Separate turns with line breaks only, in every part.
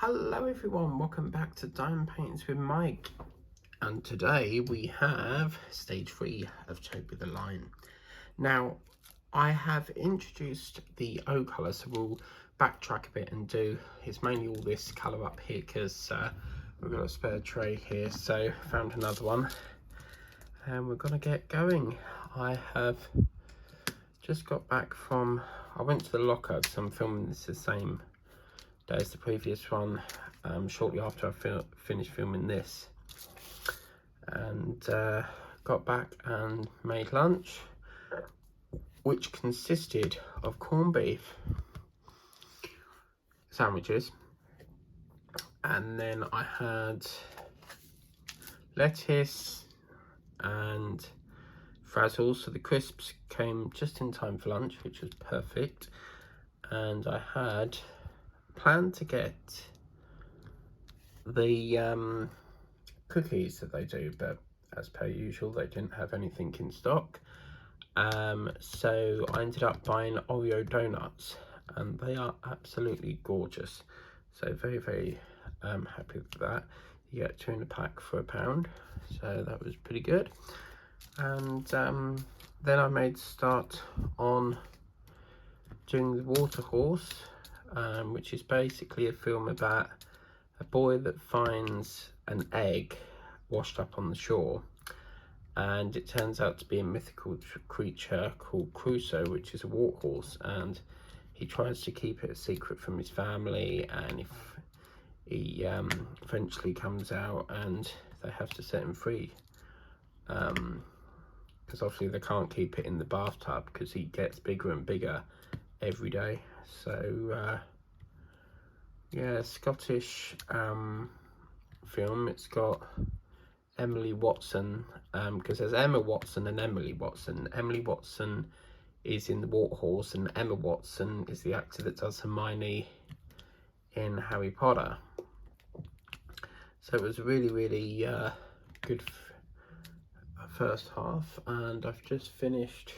Hello everyone, welcome back to Diamond Paintings with Mike. And today we have stage 3 of Toby the Lion. Now, I have introduced the O colour, so we'll backtrack a bit and do, it's mainly all this colour up here because we've got a spare tray here, so found another one. And we're going to get going. I have just got back from, I went to the locker because I'm filming this the same day as the previous one, shortly after I finished filming this, and got back and made lunch, which consisted of corned beef sandwiches, and then I had lettuce and frazzles, so the crisps came just in time for lunch, which was perfect. And I had planned to get the cookies that they do, but as per usual they didn't have anything in stock, so I ended up buying Oreo donuts, and they are absolutely gorgeous, so very happy with that. You get 2 in a pack for £1, so that was pretty good. And then I made start on doing the water horse, which is basically a film about a boy that finds an egg washed up on the shore, and it turns out to be a mythical creature called Crusoe, which is a warthorse, and he tries to keep it a secret from his family, and if he eventually comes out and they have to set him free, because obviously they can't keep it in the bathtub because he gets bigger and bigger every day. So yeah, Scottish film. It's got Emily Watson, because there's Emma Watson and Emily Watson. Emily Watson is in the Warthorse, and Emma Watson is the actor that does Hermione in Harry Potter. So it was really good first half, and I've just finished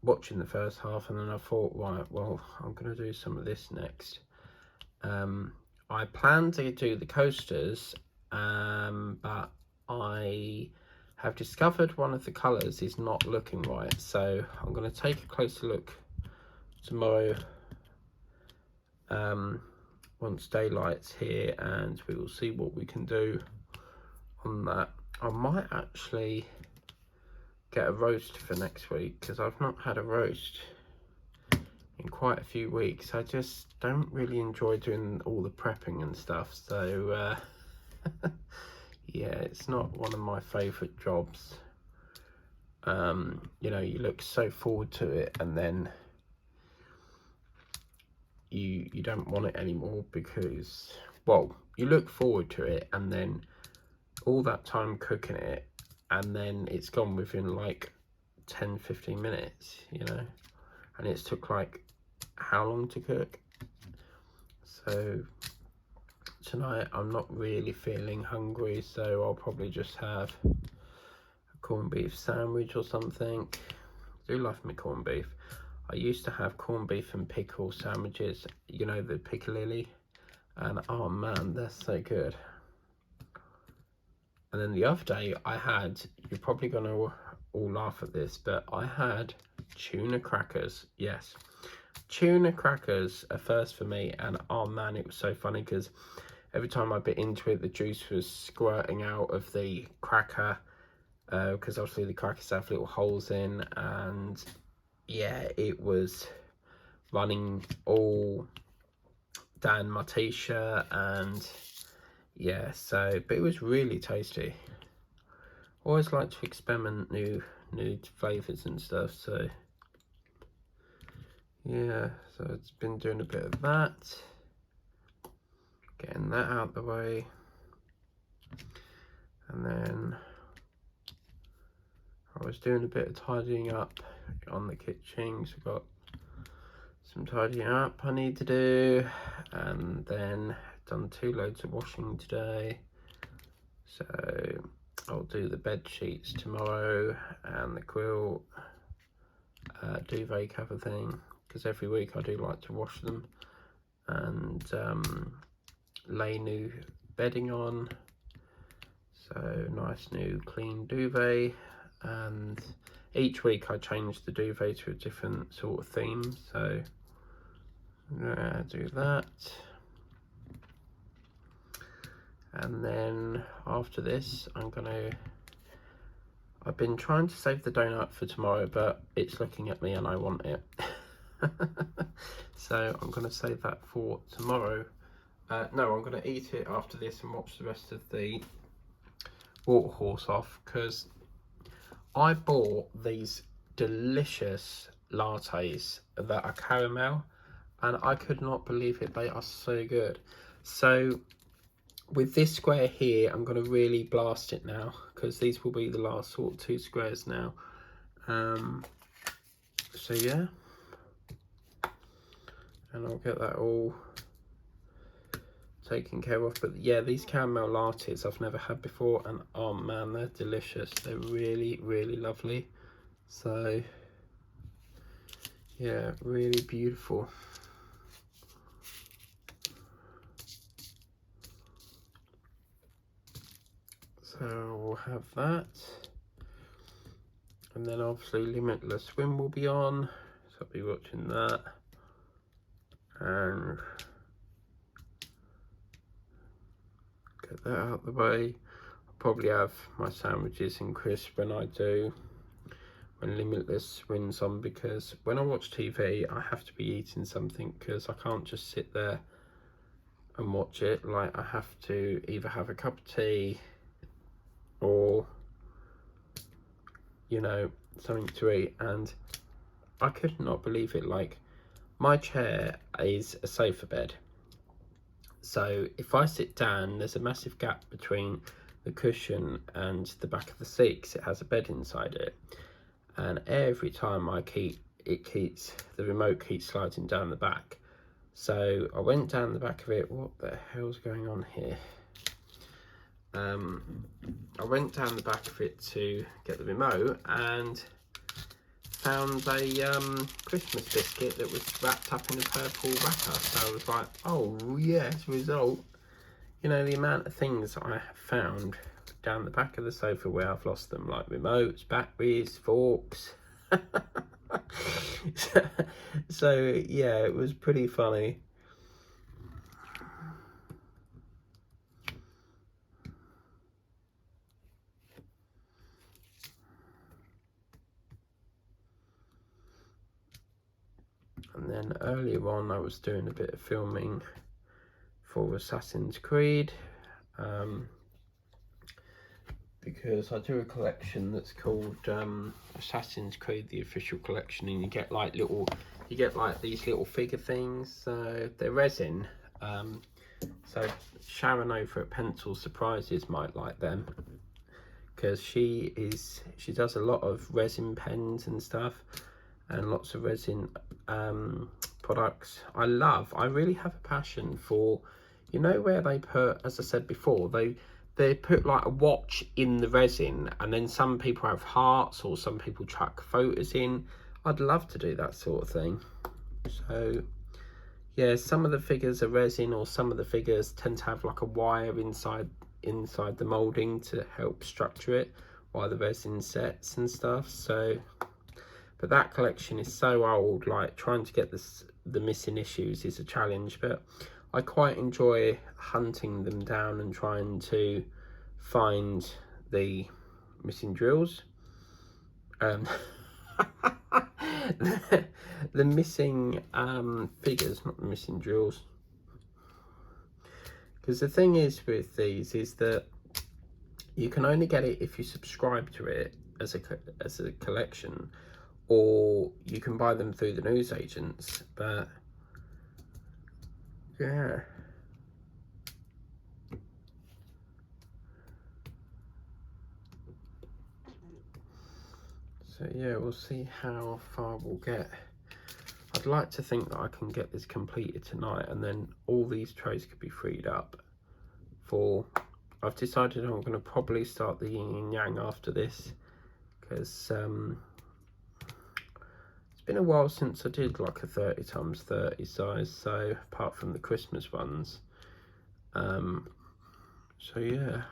watching the first half, and then I thought, right, well, I'm going to do some of this next. I plan to do the coasters, but I have discovered one of the colours is not looking right, so I'm going to take a closer look tomorrow once daylight's here, and we will see what we can do on that. I might actually get a roast for next week, because I've not had a roast in quite a few weeks. I just don't really enjoy doing all the prepping and stuff, so yeah, it's not one of my favourite jobs. You know, you look so forward to it, and then you don't want it anymore, because, well, you look forward to it and then all that time cooking it, and then it's gone within like 10-15 minutes, you know, and it's took like how long to cook. So tonight I'm not really feeling hungry, so I'll probably just have a corned beef sandwich or something. I do love my corned beef. I used to have corned beef and pickle sandwiches, you know, the piccalilli, and oh man, they're so good. And then the other day I had, you're probably going to all laugh at this, but I had tuna crackers. Yes, tuna crackers, a first for me, and oh man, it was so funny because every time I bit into it, the juice was squirting out of the cracker, because obviously the crackers have little holes in, and yeah, it was running all down my t-shirt, and yeah, so, but it was really tasty. Always like to experiment new flavours and stuff, so yeah, so it's been doing a bit of that, getting that out the way, and then I was doing a bit of tidying up on the kitchen, so I've got some tidying up I need to do, and then done 2 loads of washing today, so I'll do the bed sheets tomorrow and the quilt, duvet cover thing, because every week I do like to wash them. and lay new bedding on. So nice new clean duvet, and each week I change the duvet to a different sort of theme. So I'm gonna do that. And then after this, I've been trying to save the donut for tomorrow, but it's looking at me and I want it. So I'm going to save that for tomorrow. No, I'm going to eat it after this and watch the rest of the water horse off, because I bought these delicious lattes that are caramel and I could not believe it. They are so good. So with this square here, I'm going to really blast it now, because these will be the last sort of 2 squares now. So yeah, and I'll get that all taken care of. But yeah, these caramel lattes I've never had before, and oh man, they're delicious. They're really, really lovely. So yeah, really beautiful. So we'll have that, and then obviously Limitless Swim will be on, so I'll be watching that, and get that out of the way. I'll probably have my sandwiches and crisps when Limitless Swim's on, because when I watch TV I have to be eating something, because I can't just sit there and watch it. Like, I have to either have a cup of tea or, you know, something to eat. And I could not believe it, like, my chair is a sofa bed, so if I sit down there's a massive gap between the cushion and the back of the seat, because it has a bed inside it, and every time the remote keeps sliding down the back. So I went down the back of it. What the hell's going on here? I went down the back of it to get the remote and found a Christmas biscuit that was wrapped up in a purple wrapper. So I was like, oh yes, result. You know, the amount of things I have found down the back of the sofa where I've lost them, like remotes, batteries, forks. So yeah, it was pretty funny. And then earlier on I was doing a bit of filming for Assassin's Creed, because I do a collection that's called Assassin's Creed the Official Collection, and you get like these little figure things. So they're resin, so Sharon over at Pencil Surprises might like them, because she does a lot of resin pens and stuff, and lots of resin products. I really have a passion for, you know, where they put, as I said before, they put like a watch in the resin, and then some people have hearts or some people chuck photos in. I'd love to do that sort of thing. So yeah, some of the figures are resin, or some of the figures tend to have like a wire inside the molding to help structure it while the resin sets and stuff. So, but that collection is so old, like trying to get the missing issues is a challenge, but I quite enjoy hunting them down and trying to find the missing drills. The missing figures, not the missing drills. Because the thing is with these is that you can only get it if you subscribe to it as a collection, or you can buy them through the newsagents. But yeah, so yeah, we'll see how far we'll get. I'd like to think that I can get this completed tonight, and then all these trays could be freed up for, I've decided I'm going to probably start the yin and yang after this, because it's been a while since I did like a 30x30 size, so apart from the Christmas ones. So yeah.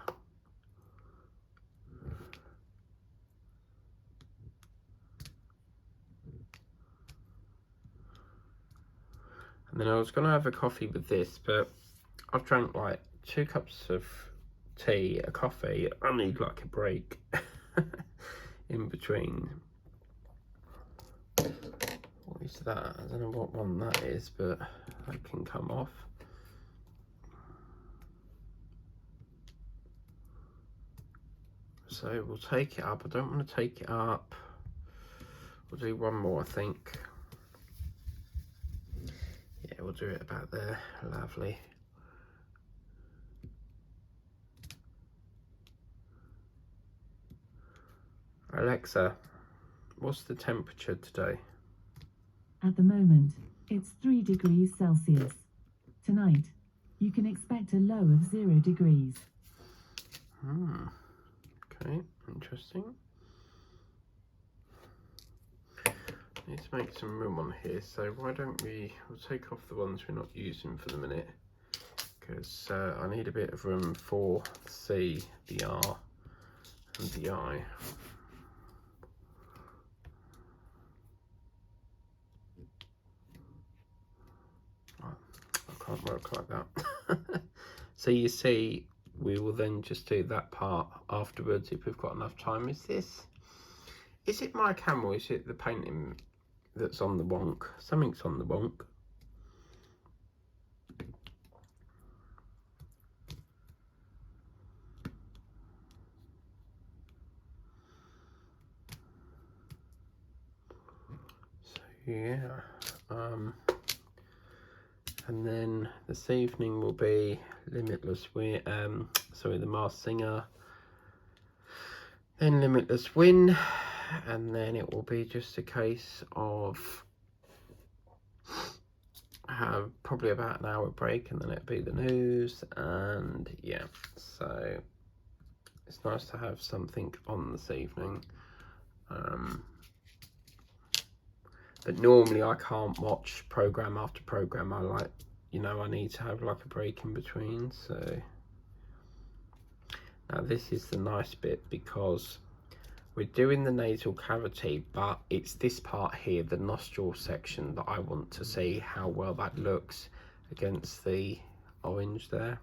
And then I was going to have a coffee with this, but I've drank like 2 cups of tea, a coffee. I need like a break in between. What is that? I don't know what one that is, but that can come off. So we'll take it up. I don't want to take it up. We'll do one more, I think. Yeah, we'll do it about there. Lovely. Alexa, what's the temperature today?
At the moment, it's 3 degrees Celsius. Tonight, you can expect a low of 0 degrees.
Okay, interesting. Need to make some room on here, so why don't we'll take off the ones we're not using for the minute, because I need a bit of room for the C, the R and the I. I can't work like that. So you see, we will then just do that part afterwards if we've got enough time. Is it my camera, or is it the painting that's on the wonk? Something's on the wonk. So yeah, and then this evening will be Limitless Win, the Masked Singer, then Limitless Win, and then it will be just a case of have probably about an hour break, and then it'll be the news. And yeah, so it's nice to have something on this evening. But normally I can't watch program after program. I like, I need to have like a break in between. So now this is the nice bit, because we're doing the nasal cavity, but it's this part here, the nostril section, that I want to see how well that looks against the orange there.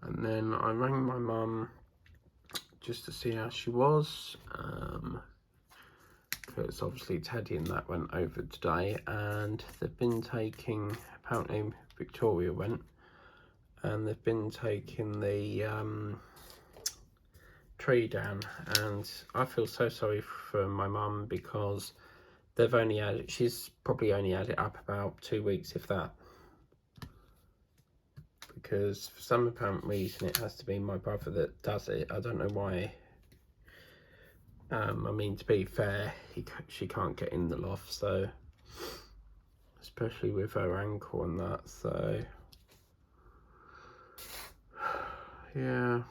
And then I rang my mum just to see how she was, because obviously Teddy and that went over today, and they've been taking, apparently Victoria went, and they've been taking the tree down, and I feel so sorry for my mum, because they've only had it, she's probably only had it up about 2 weeks, if that. Because for some apparent reason it has to be my brother that does it. I don't know why. I mean, to be fair, she can't get in the loft, so especially with her ankle and that, so yeah.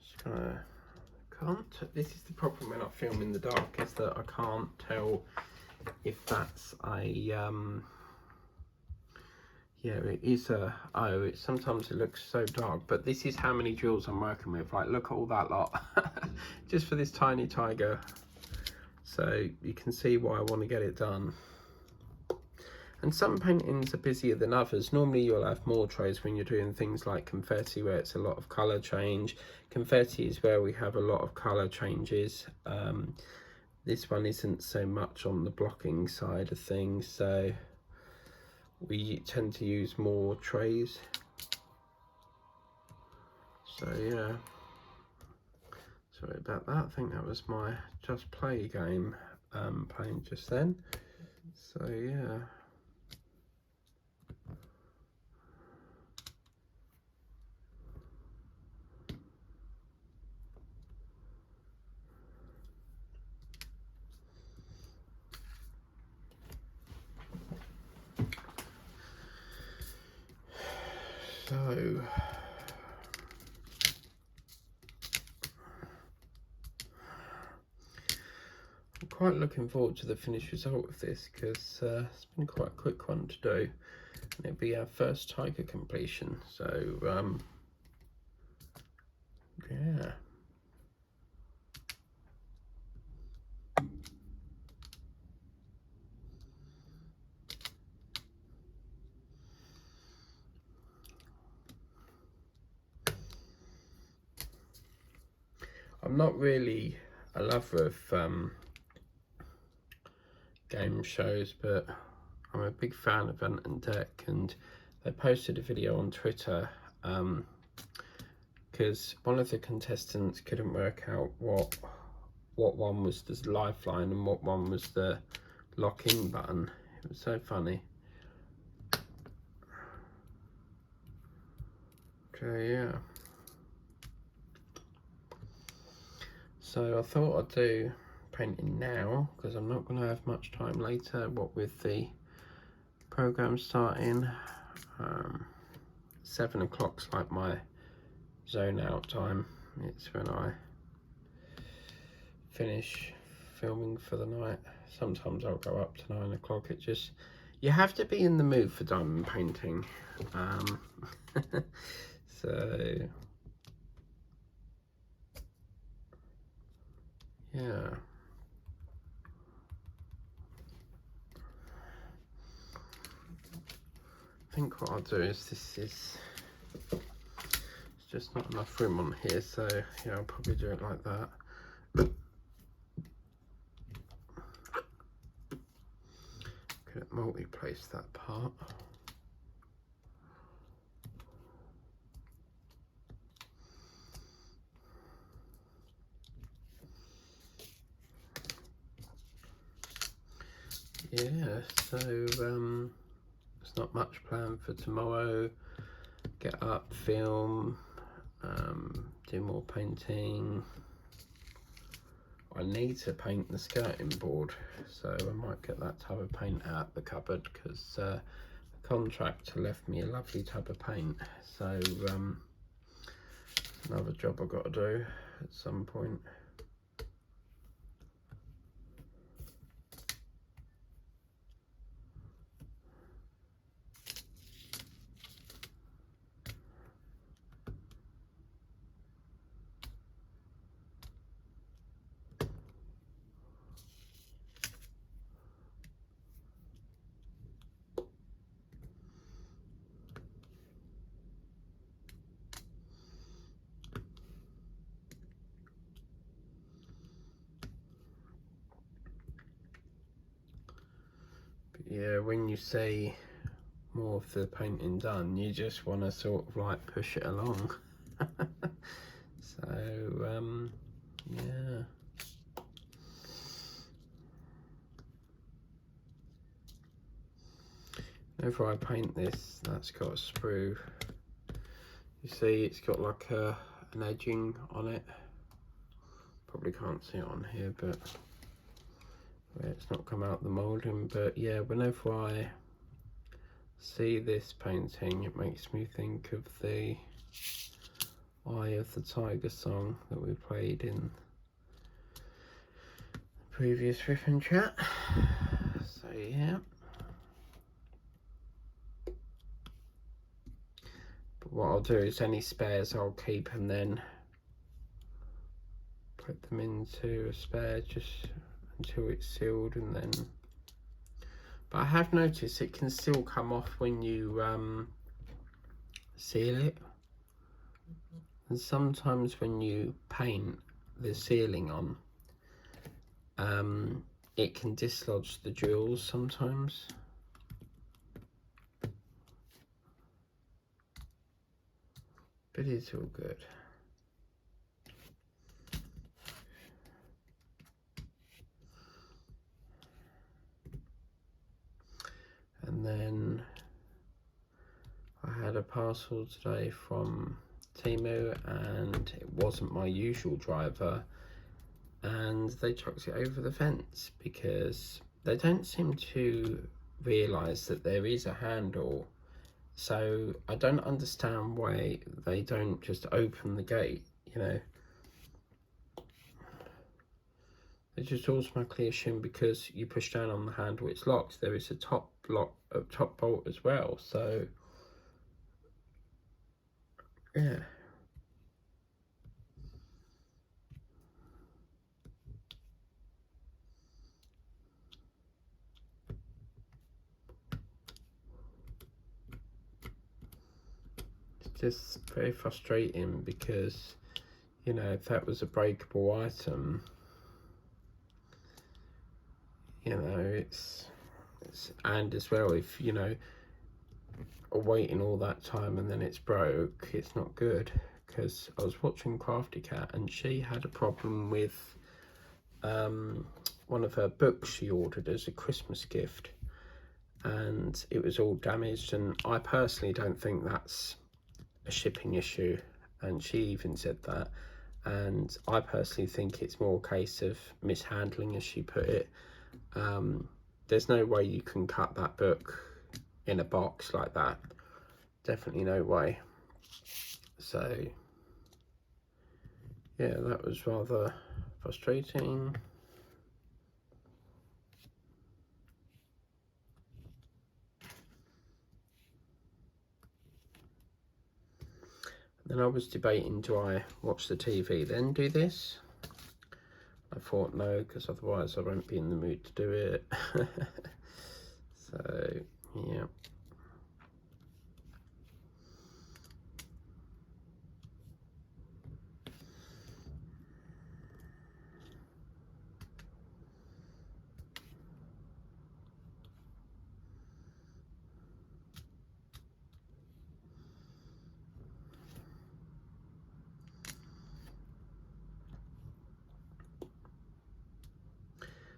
Just this is the problem when I film in the dark, is that I can't tell if that's a yeah, it is sometimes it looks so dark, but this is how many drills I'm working with. Like, look at all that lot just for this tiny tiger, so you can see why I want to get it done. And some paintings are busier than others. Normally you'll have more trays when you're doing things like confetti, where it's a lot of colour change. Confetti is where we have a lot of colour changes. This one isn't so much on the blocking side of things, so we tend to use more trays. So yeah, sorry about that. I think that was my Just Play game playing just then. So yeah. So I'm quite looking forward to the finished result of this, because it's been quite a quick one to do, and it'll be our first tiger completion. So yeah. I'm not really a lover of game shows, but I'm a big fan of Ant and Deck, and they posted a video on Twitter because one of the contestants couldn't work out what one was the lifeline and what one was the lock-in button. It was so funny. Okay, yeah. So I thought I'd do painting now, because I'm not going to have much time later, what with the program starting. 7 o'clock's like my zone out time. It's when I finish filming for the night. Sometimes I'll go up to 9 o'clock. It just, you have to be in the mood for diamond painting. So yeah. I think what I'll do is, it's just not enough room on here, so yeah, I'll probably do it like that. Could multi-place that part. Yeah, so there's not much planned for tomorrow. Get up, film, do more painting. I need to paint the skirting board, so I might get that tub of paint out the cupboard, because the contractor left me a lovely tub of paint. So another job I've got to do at some point. Yeah, when you say more of the painting done, you just want to sort of like push it along. So yeah. Whenever I paint this, that's got a sprue. You see it's got like an edging on it. Probably can't see it on here, but it's not come out the moulding. But yeah, whenever I see this painting, it makes me think of the Eye of the Tiger song that we played in the previous riff and chat. So yeah. But what I'll do is any spares I'll keep and then put them into a spare just until it's sealed, and then, but I have noticed it can still come off when you seal it, and sometimes when you paint the sealing on, it can dislodge the jewels sometimes. But it's all good. And then I had a parcel today from Temu, and it wasn't my usual driver, and they chucked it over the fence because they don't seem to realise that there is a handle. So I don't understand why they don't just open the gate, you know. They just automatically assume because you push down on the handle it's locked. There is a top bolt as well, so yeah. It's just very frustrating because, you know, if that was a breakable item, you know, it's and as well, if, you know, waiting all that time and then it's broke, it's not good. Because I was watching Crafty Cat and she had a problem with one of her books she ordered as a Christmas gift, and it was all damaged, and I personally don't think that's a shipping issue, and she even said that, and I personally think it's more a case of mishandling, as she put it. There's no way you can cut that book in a box like that, definitely no way. So yeah, that was rather frustrating. Then I was debating, do I watch the TV then do this? I thought no, because otherwise I won't be in the mood to do it. So yeah.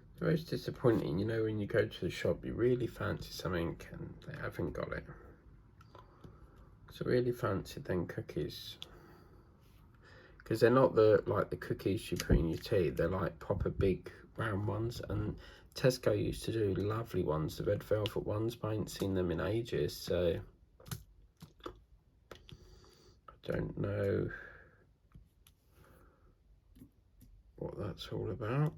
It's very disappointing, you know, when you go to the shop, you really fancy something and they haven't got it. So I really fancied them cookies, because they're not like the cookies you put in your tea, they're like proper big round ones, and Tesco used to do lovely ones, the red velvet ones, but I ain't seen them in ages, so I don't know what that's all about.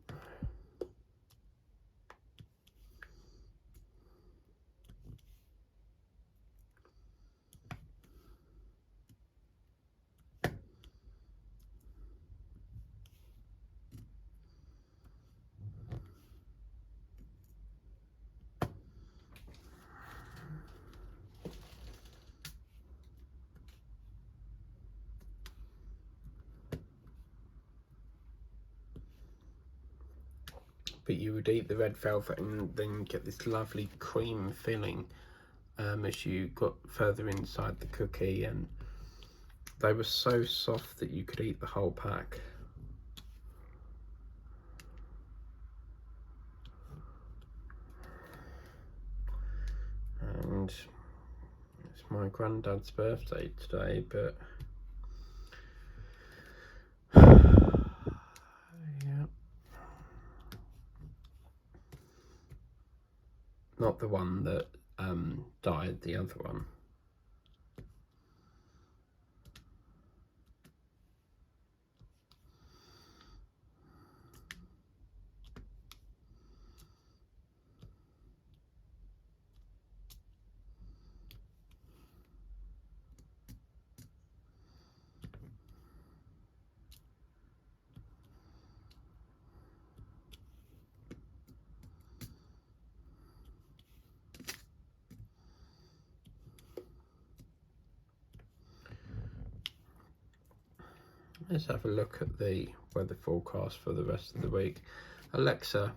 But you would eat the red velvet and then get this lovely cream filling as you got further inside the cookie, and they were so soft that you could eat the whole pack. And it's my granddad's birthday today, but yeah, not the one that died, the other one. Let's have a look at the weather forecast for the rest of the week. Alexa,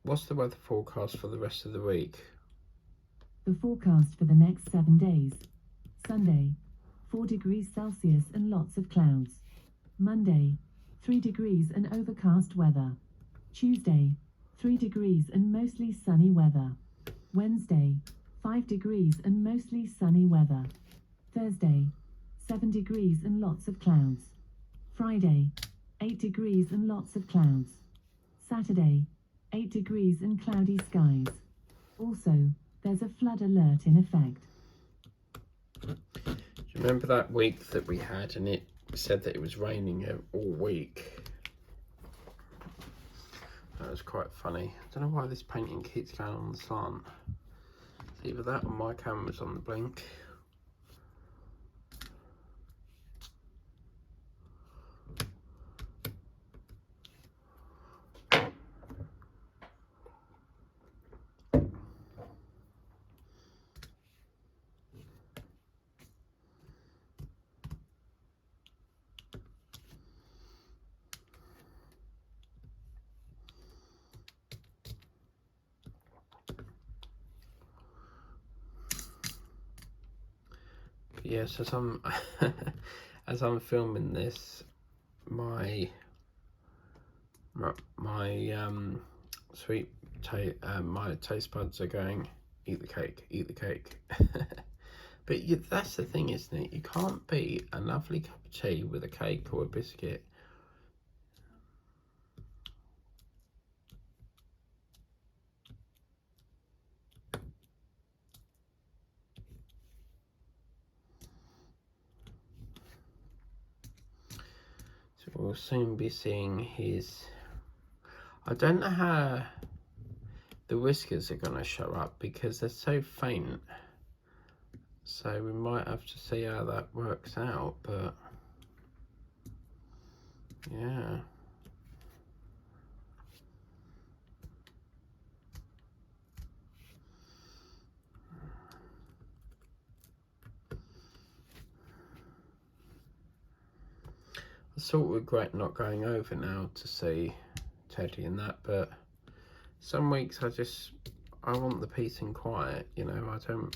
what's the weather forecast for the rest of the week?
The forecast for the next 7 days. Sunday, 4 degrees Celsius and lots of clouds. Monday, 3 degrees and overcast weather. Tuesday, 3 degrees and mostly sunny weather. Wednesday, 5 degrees and mostly sunny weather. Thursday, 7 degrees and lots of clouds. Friday, 8 degrees and lots of clouds. Saturday, 8 degrees and cloudy skies. Also, there's a flood alert in effect.
Do you remember that week that we had and it said that it was raining all week? That was quite funny. I don't know why this painting keeps going on the slant. It's either that or my camera's on the blink. Yes, as I'm as I'm filming this, my my taste buds are going, eat the cake, eat the cake. But that's the thing, isn't it? You can't beat a lovely cup of tea with a cake or a biscuit. So we'll soon be seeing his... I don't know how the whiskers are going to show up because they're so faint. So we might have to see how that works out, but yeah. I sort of regret not going over now to see Teddy and that, but some weeks I want the peace and quiet, you know. I don't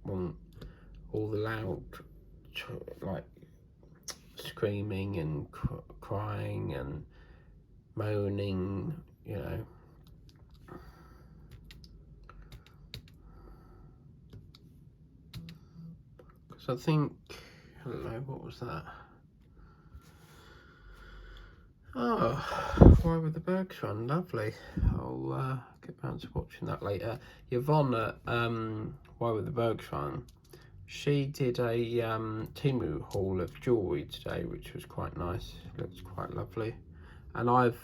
want all the loud, like, screaming and crying and moaning, you know. Because I think, hello, what was that? Oh, Why Would the Bergs Run? Lovely. I'll get round to watching that later. Yvonne at Why Would the Bergs Run, she did a Temu haul of jewellery today, which was quite nice. Looks quite lovely. And I've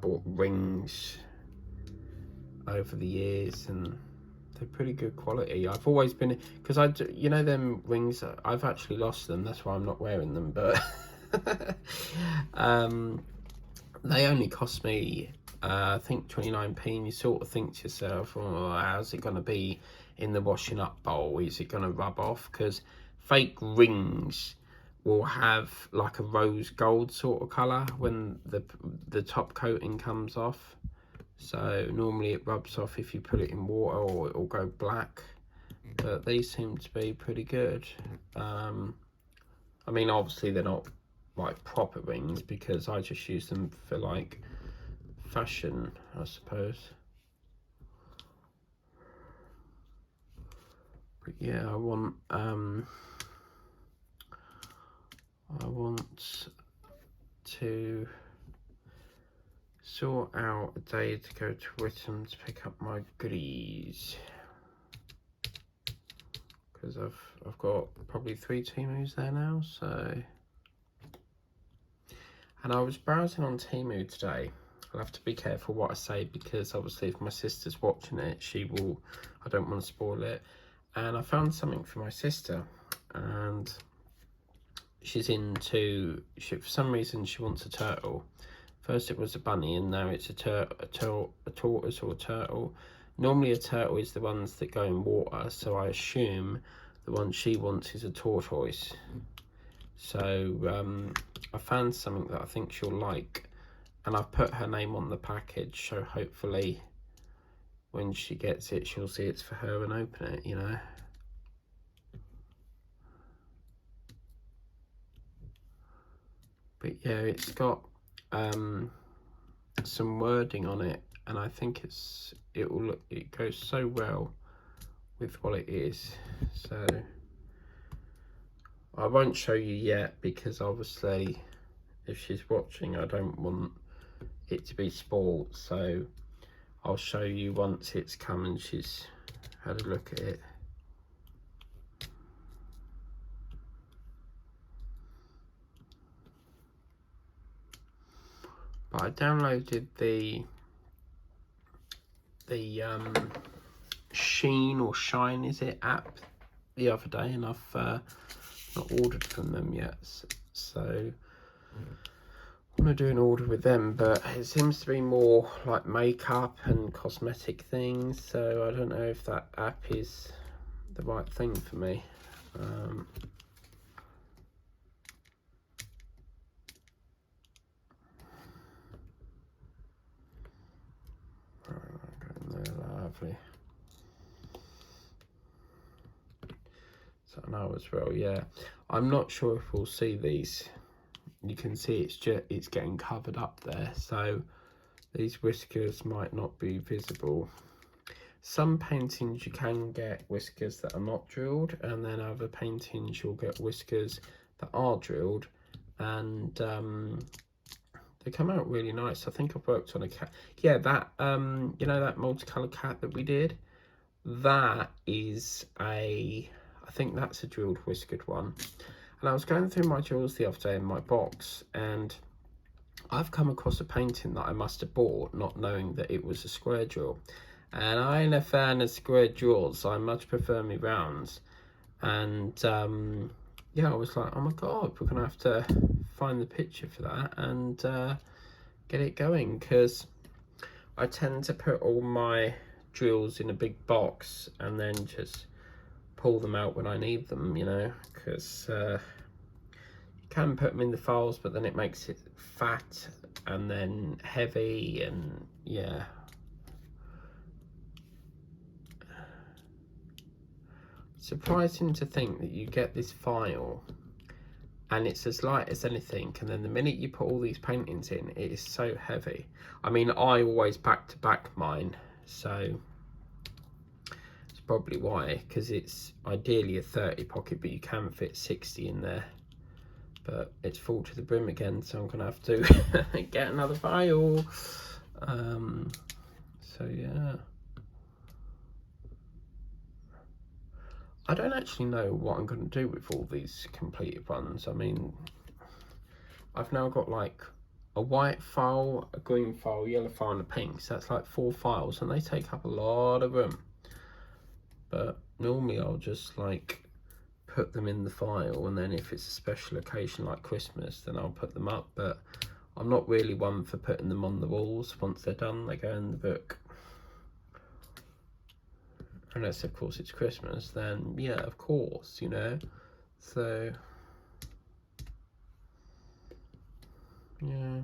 bought rings over the years, and they're pretty good quality. I've always been, because you know them rings, I've actually lost them. That's why I'm not wearing them, but they only cost me I think 29p, and you sort of think to yourself, oh, how's it going to be in the washing up bowl? Is it going to rub off? Because fake rings will have like a rose gold sort of colour when the top coating comes off. So normally it rubs off if you put it in water, or it'll go black. But these seem to be pretty good. I mean, obviously they're not like proper rings because I just use them for like fashion, I suppose. But yeah, I want to sort out a day to go to Witham to pick up my goodies, because I've got probably 3 Temus there now. So, and I was browsing on Temu today. I'll have to be careful what I say, because obviously if my sister's watching it, she will, I don't want to spoil it. And I found something for my sister, and she's into, for some reason she wants a turtle. First it was a bunny, and now it's a tortoise or a turtle. Normally a turtle is the ones that go in water, so I assume the one she wants is a tortoise. So I found something that I think she'll like. and I've put her name on the package, so hopefully when she gets it, she'll see it's for her and open it, you know. But yeah, it's got some wording on it, and I think it goes so well with what it is. So I won't show you yet, because obviously if she's watching, I don't want it to be spoiled, so I'll show you once it's come and she's had a look at it. But I downloaded the Sheen or Shine, is it, app the other day, and I've not ordered from them yet, so I want to do an order with them, but it seems to be more like makeup and cosmetic things, so I don't know if that app is the right thing for me. Lovely. So now as well, yeah. I'm not sure if we'll see these. You can see it's getting covered up there, so these whiskers might not be visible. Some paintings you can get whiskers that are not drilled, and then other paintings you'll get whiskers that are drilled, and they come out really nice. I think I've worked on a cat. Yeah, that you know, that multicolored cat that we did, that is I think that's a drilled whiskered one. And I was going through my drills the other day in my box, and I've come across a painting that I must have bought not knowing that it was a square drill. And I ain't a fan of square drills, so I much prefer me rounds. And yeah, I was like, oh my god, we're gonna have to find the picture for that and get it going, because I tend to put all my drills in a big box and then just pull them out when I need them, you know, because you can put them in the files, but then it makes it fat and then heavy, and yeah. Surprising to think that you get this file and it's as light as anything, and then the minute you put all these paintings in, it is so heavy. I mean, I always back to back mine, so it's probably why, because it's ideally a 30 pocket, but you can fit 60 in there. But it's full to the brim again, so I'm gonna have to get another file. So yeah, I don't actually know what I'm going to do with all these completed ones. I mean, I've now got like a white file, a green file, yellow file, and a pink. So that's like 4 files, and they take up a lot of room. But normally I'll just like put them in the file, and then if it's a special occasion like Christmas, then I'll put them up. But I'm not really one for putting them on the walls. Once they're done, they go in the book. Unless of course it's Christmas, then yeah, of course, you know. So yeah.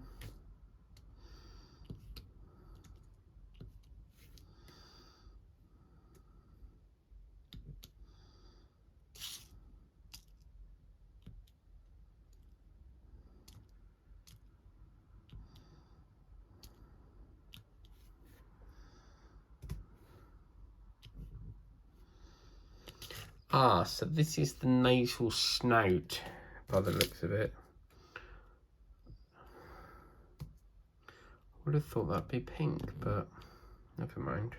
Ah, so this is the nasal snout by the looks of it. Would have thought that'd be pink, but never mind.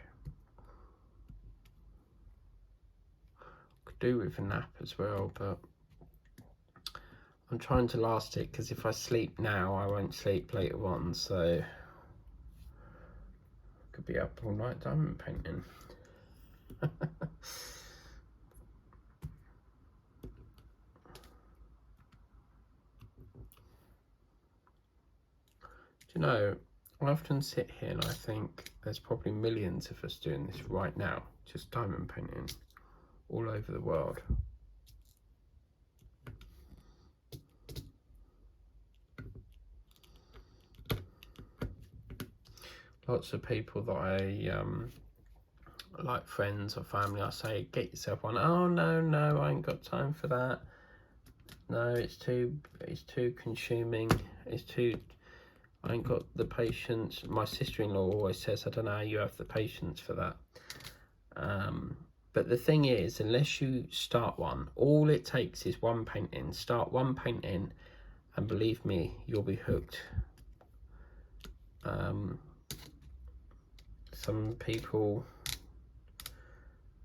Could do with a nap as well, but I'm trying to last it, because if I sleep now, I won't sleep later on, so I could be up all night diamond painting. Do you know, I often sit here and I think there's probably millions of us doing this right now, just diamond painting all over the world. lots of people that I like, friends or family, I say, get yourself one. Oh no, I ain't got time for that. No, it's too consuming. I ain't got the patience. My sister-in-law always says, I don't know how you have the patience for that. But the thing is, unless you start one, all it takes is one painting. Start one painting, and believe me, you'll be hooked. Some people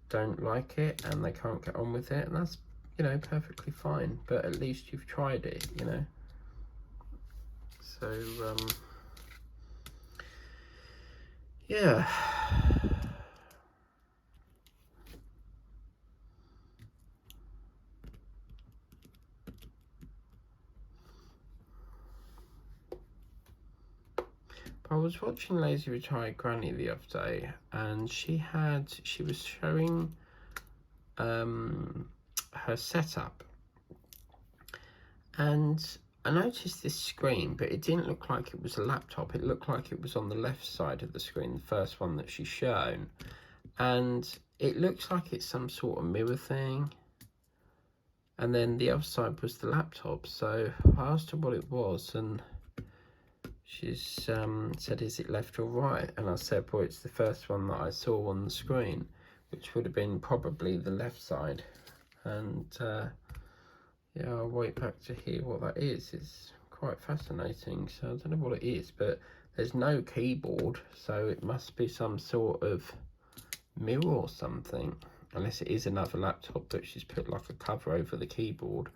don't like it and they can't get on with it, and that's, you know, perfectly fine, but at least you've tried it, you know. So yeah. I was watching Lazy Retired Granny the other day, and she was showing her setup, and I noticed this screen, but it didn't look like it was a laptop. It looked like it was on the left side of the screen, the first one that she's shown, and it looks like it's some sort of mirror thing, and then the other side was the laptop. So I asked her what it was, and she's said, is it left or right? And I said, well, it's the first one that I saw on the screen, which would have been probably the left side. And yeah, I'll wait back to hear what that is. It's quite fascinating. So I don't know what it is, but there's no keyboard, so it must be some sort of mirror or something, unless it is another laptop that she's put like a cover over the keyboard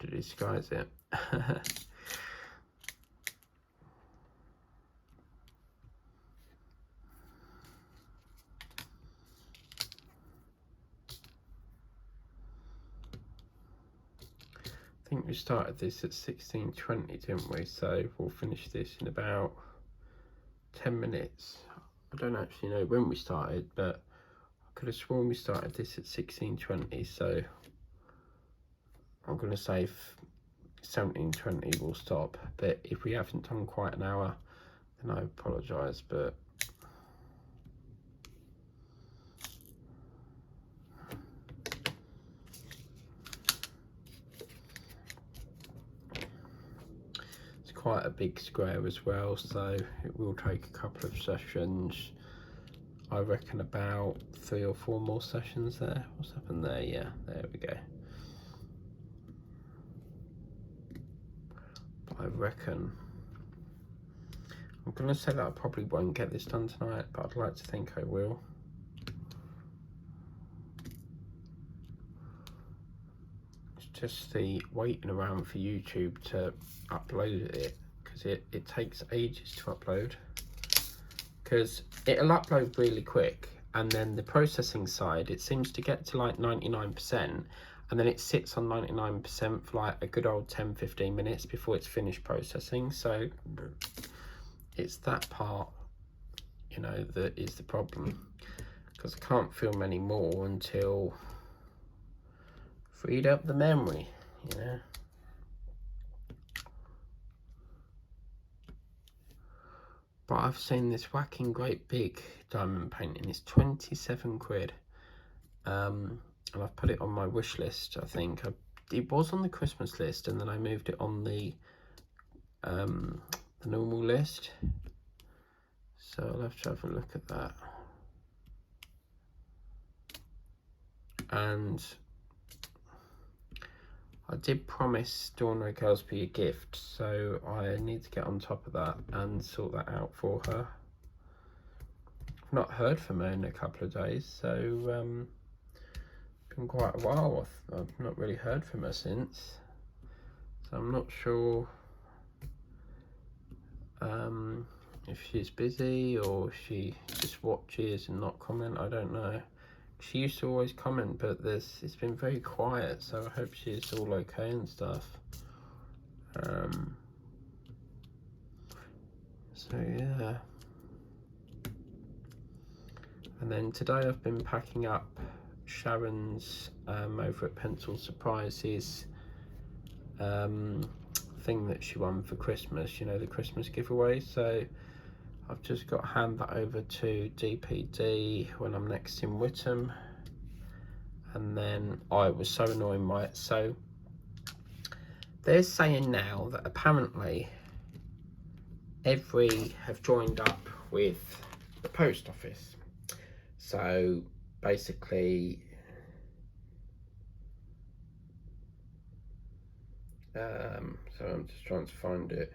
to disguise it. I think we started this at 16:20, didn't we? So we'll finish this in about 10 minutes. I don't actually know when we started, but I could have sworn we started this at 16:20. So I'm going to say 17:20 we'll stop. But if we haven't done quite an hour, then I apologise. But quite a big square as well, so it will take a couple of sessions. I reckon about 3 or 4 more sessions there. What's happened there? Yeah, there we go. But I reckon I'm gonna say that I probably won't get this done tonight, but I'd like to think I will. It's just the waiting around for YouTube to upload it, because it takes ages to upload, because it'll upload really quick, and then the processing side, it seems to get to like 99%, and then it sits on 99% for like a good old 10-15 minutes before it's finished processing. So it's that part, you know, that is the problem, because I can't film any more until freed up the memory, you know. But I've seen this whacking great big diamond painting. It's 27 quid. And I've put it on my wish list, I think. It was on the Christmas list, and then I moved it on the normal list. So I'll have to have a look at that. And I did promise Dawn O'Gillespie a gift, so I need to get on top of that and sort that out for her. I've not heard from her in a couple of days, so been quite a while. I've not really heard from her since, so I'm not sure if she's busy or if she just watches and not comment. I don't know. She used to always comment, but it's been very quiet, so I hope she's all okay and stuff. So yeah. And then today I've been packing up Sharon's over at Pencil Surprises thing that she won for Christmas, you know, the Christmas giveaway. So I've just got to hand that over to DPD when I'm next in Whittam. And then I was so annoying by it. So they're saying now that apparently every have joined up with the post office. So basically, so I'm just trying to find it.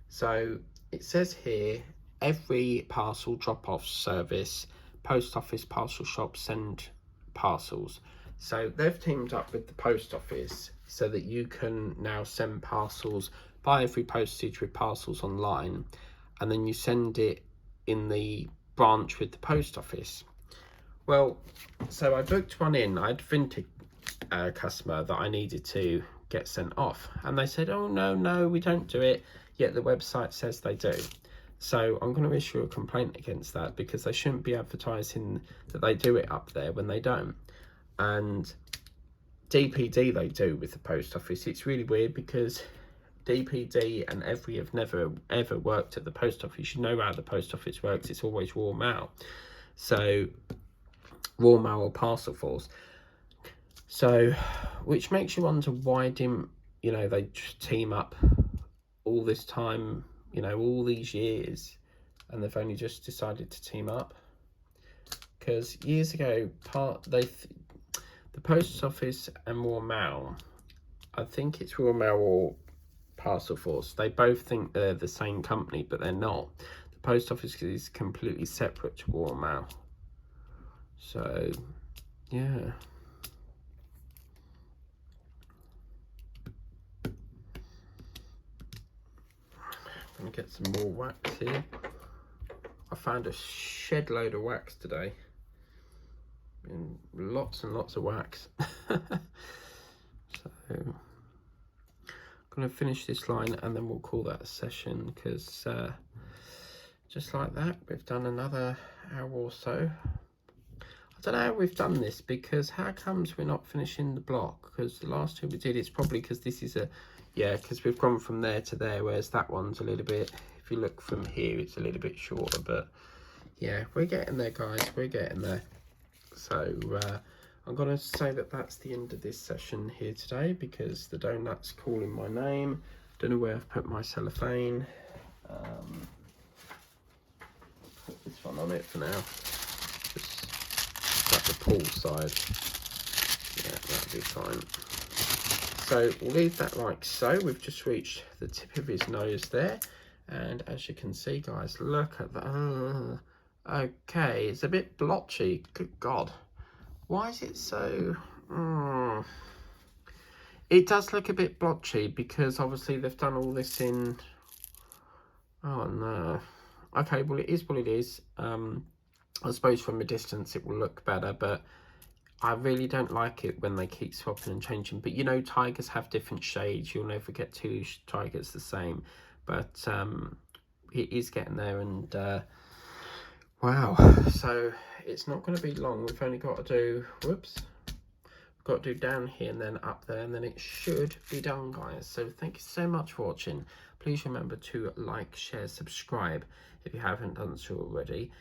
So it says here, every parcel drop-off service, post office parcel shops send parcels. So they've teamed up with the post office so that you can now send parcels, buy every postage with parcels online, and then you send it in the branch with the post office. Well, so I booked one in. I had Vinted customer that I needed to get sent off, and they said, oh no, we don't do it, yet the website says they do. So I'm going to issue a complaint against that, because they shouldn't be advertising that they do it up there when they don't. And DPD they do with the post office. It's really weird, because DPD and Every have never ever worked at the post office. You know how the post office works, it's always raw mail. So raw mail or parcel force. So, which makes you wonder, why didn't, you know, they just team up all this time, you know, all these years, and they've only just decided to team up? Because years ago, the post office and Raw Mail, I think it's Raw Mail or Parcel Force, they both think they're the same company, but they're not. The post office is completely separate to Raw Mail. So, yeah. I'm gonna get some more wax here. I found a shed load of wax today. And lots and lots of wax. So I'm gonna finish this line and then we'll call that a session, because just like that, we've done another hour or so. I don't know how we've done this, because how comes we're not finishing the block? Because the last two we did, it's probably because this is a, yeah, because we've gone from there to there, whereas that one's a little bit, if you look from here, it's a little bit shorter. But yeah, we're getting there, guys, we're getting there. So I'm going to say that that's the end of this session here today, because the donut's calling my name. Don't know where I've put my cellophane. Put this one on it for now. Just at the pool side. Yeah, that'll be fine. So we'll leave that like so. We've just reached the tip of his nose there, and as you can see, guys, look at that. Okay, it's a bit blotchy. Good God, why is it so? It does look a bit blotchy, because obviously they've done all this in. Oh no. Okay, well, it is what it is. I suppose from a distance it will look better, but I really don't like it when they keep swapping and changing. But you know, tigers have different shades. You'll never get two tigers the same. But it is getting there, and wow. So it's not going to be long. We've only got to do, whoops. We've got to do down here and then up there, and then it should be done, guys. So thank you so much for watching. Please remember to like, share, subscribe if you haven't done so already.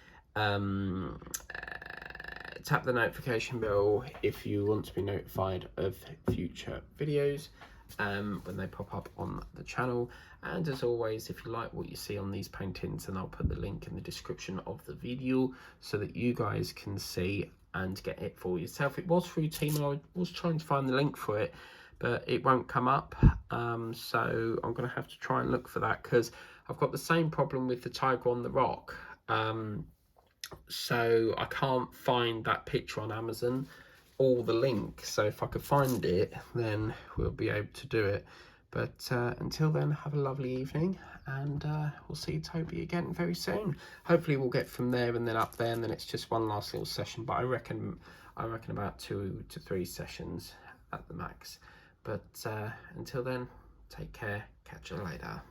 Tap the notification bell if you want to be notified of future videos when they pop up on the channel. And as always, if you like what you see on these paintings, then I'll put the link in the description of the video so that you guys can see and get it for yourself. It was through Team. I was trying to find the link for it, but it won't come up. So I'm going to have to try and look for that, because I've got the same problem with the tiger on the rock. So I can't find that picture on Amazon or the link. So if I could find it, then we'll be able to do it. But until then, have a lovely evening, and we'll see Toby again very soon. Hopefully we'll get from there and then up there, and then it's just one last little session. But I reckon about 2 to 3 sessions at the max. But until then, take care. Catch you later.